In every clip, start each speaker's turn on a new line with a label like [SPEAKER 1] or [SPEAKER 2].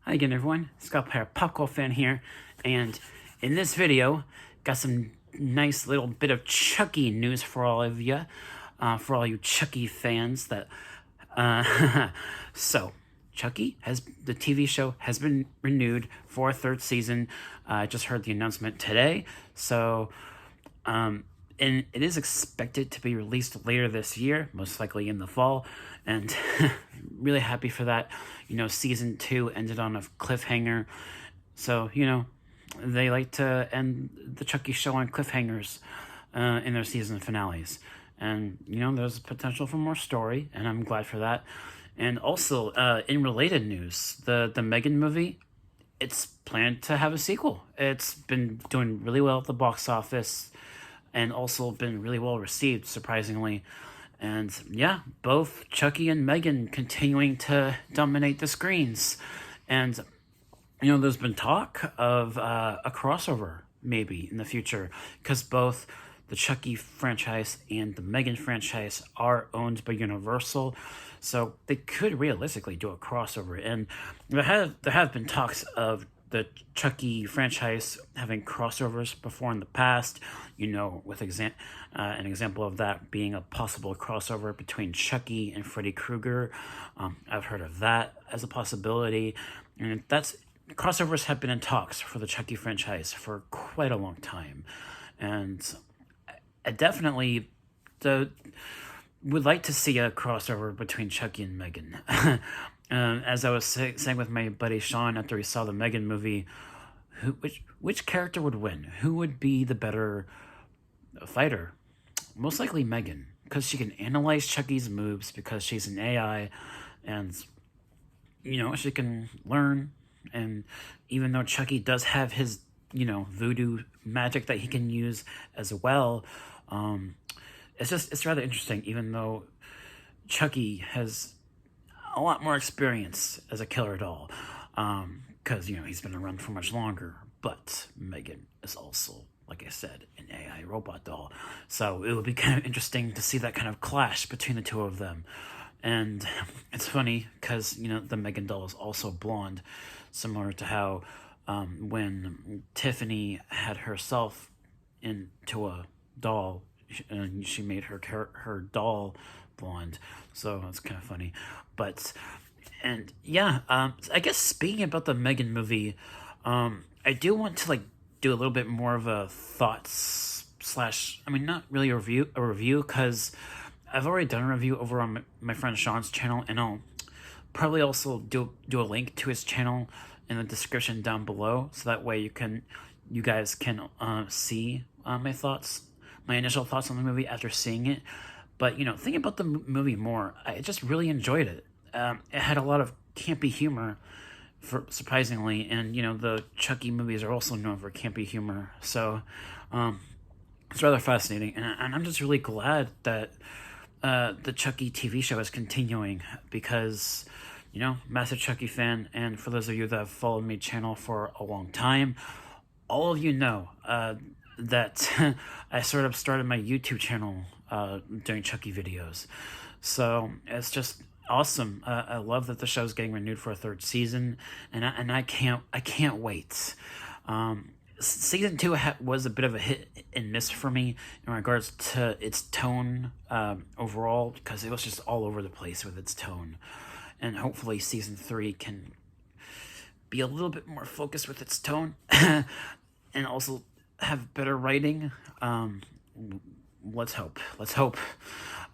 [SPEAKER 1] Hi again, everyone. Scott Player Popcorn Fan here, and in this video, got some nice little bit of Chucky news for all of you, for all you Chucky fans. So Chucky the TV show has been renewed for a third season. I just heard the announcement today, so and it is expected to be released later this year, most likely in the fall, and really happy for that. Season 2 ended on a cliffhanger, so they like to end the Chucky show on cliffhangers in their season finales, and there's potential for more story, and I'm glad for that. And also, in related news, the Megan movie, it's planned to have a sequel. It's been doing really well at the box office and also been really well received, surprisingly. And yeah, both Chucky and Megan continuing to dominate the screens. And, there's been talk of a crossover maybe in the future, because both the Chucky franchise and the Megan franchise are owned by Universal. So they could realistically do a crossover. And there have been talks of the Chucky franchise having crossovers before in the past, with an example of that being a possible crossover between Chucky and Freddy Krueger. I've heard of that as a possibility, and crossovers have been in talks for the Chucky franchise for quite a long time, and I definitely would like to see a crossover between Chucky and Megan. As I was saying with my buddy Sean after we saw the Megan movie, which character would win? Who would be the better fighter? Most likely Megan, because she can analyze Chucky's moves because she's an AI, and she can learn. And even though Chucky does have his voodoo magic that he can use as well, it's rather interesting. Even though Chucky has a lot more experience as a killer doll, because he's been around for much longer. But Megan is also, like I said, an AI robot doll, so it would be kind of interesting to see that kind of clash between the two of them. And it's funny because the Megan doll is also blonde, similar to how when Tiffany had herself into a doll, and she made her doll blonde. So it's kind of funny. And yeah, I guess speaking about the Megan movie, I do want to do a little bit more of a thoughts slash, not really a review, because I've already done a review over on my friend Sean's channel, and I'll probably also do a link to his channel in the description down below, so that way you guys can see my initial thoughts on the movie after seeing it. But thinking about the movie more, I just really enjoyed it. It had a lot of campy humor, surprisingly, and the Chucky movies are also known for campy humor, so it's rather fascinating, and I'm just really glad that the Chucky TV show is continuing, because massive Chucky fan, and for those of you that have followed my channel for a long time, all of you know that I sort of started my YouTube channel doing Chucky videos. So it's just awesome. I love that the show's getting renewed for a third season, and I can't wait. Season 2 was a bit of a hit and miss for me in regards to its tone overall, because it was just all over the place with its tone. And hopefully season 3 can be a little bit more focused with its tone and also have better writing. Let's hope.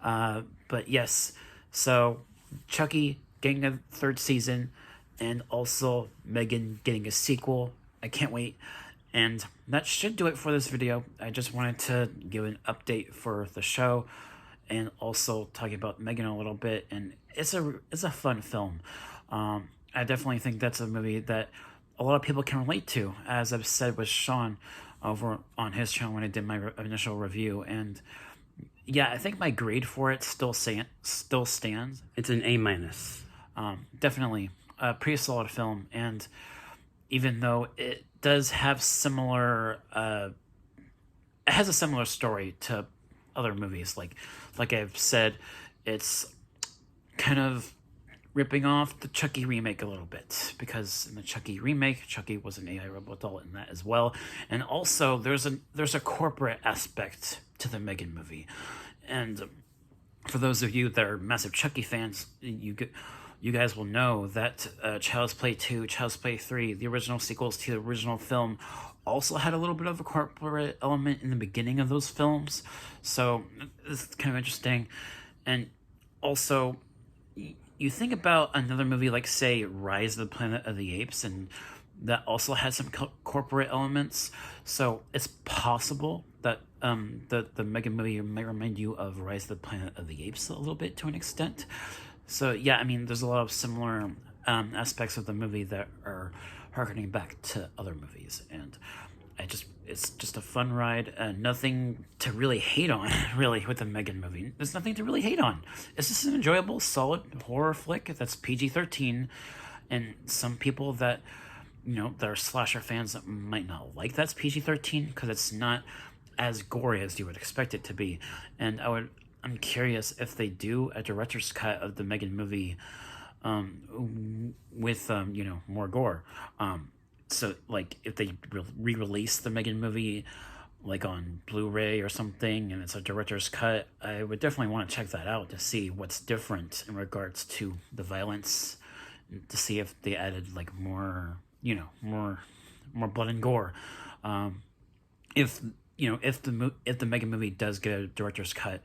[SPEAKER 1] But yes, so Chucky getting a third season, and also Megan getting a sequel. I can't wait. And that should do it for this video. I just wanted to give an update for the show, and also talking about Megan a little bit. And it's a fun film. I definitely think that's a movie that a lot of people can relate to, as I've said with Sean over on his channel when I did my initial review. And yeah, I think my grade for it still stands. It's an A-. Definitely a pretty solid film, and even though it does have it has a similar story to other movies, like I've said, it's kind of ripping off the Chucky remake a little bit, because in the Chucky remake, Chucky was an AI robot doll in that as well, and also there's a corporate aspect to the Megan movie, and for those of you that are massive Chucky fans, you guys will know that Child's Play 2, Child's Play 3, the original sequels to the original film, also had a little bit of a corporate element in the beginning of those films. So it's kind of interesting. And also, you think about another movie like, say, Rise of the Planet of the Apes, and that also had some corporate elements. So it's possible that the Megan movie may remind you of Rise of the Planet of the Apes a little bit, to an extent. So yeah, I mean, there's a lot of similar aspects of the movie that are harkening back to other movies, and it's just a fun ride. Nothing to really hate on, really, with the Megan movie. There's nothing to really hate on. It's just an enjoyable, solid horror flick that's PG-13, and some people that, that are slasher fans that might not like that's PG-13, because it's not as gory as you would expect it to be. And I'm curious if they do a director's cut of the Megan movie with more gore. So like if they re-release the Megan movie like on Blu-ray or something, and it's a director's cut, I would definitely want to check that out to see what's different in regards to the violence, to see if they added like more blood and gore. If the Megan movie does get a director's cut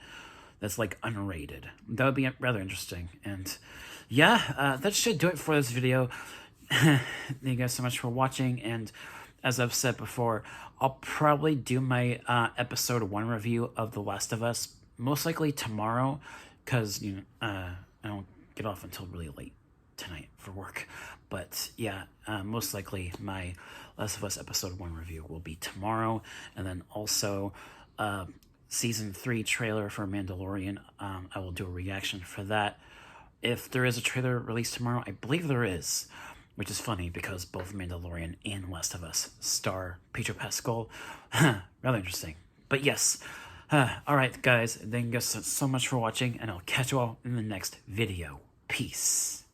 [SPEAKER 1] that's like unrated, that would be rather interesting. And yeah, that should do it for this video. Thank you guys so much for watching, and as I've said before, I'll probably do my episode 1 review of The Last of Us most likely tomorrow, because I don't get off until really late tonight for work. But yeah, most likely my Last of Us episode 1 review will be tomorrow, and then also season 3 trailer for Mandalorian. I will do a reaction for that. If there is a trailer released tomorrow, I believe there is, which is funny because both Mandalorian and Last of Us star Pedro Pascal. Rather interesting. But yes, alright guys, thank you guys so much for watching, and I'll catch you all in the next video. Peace.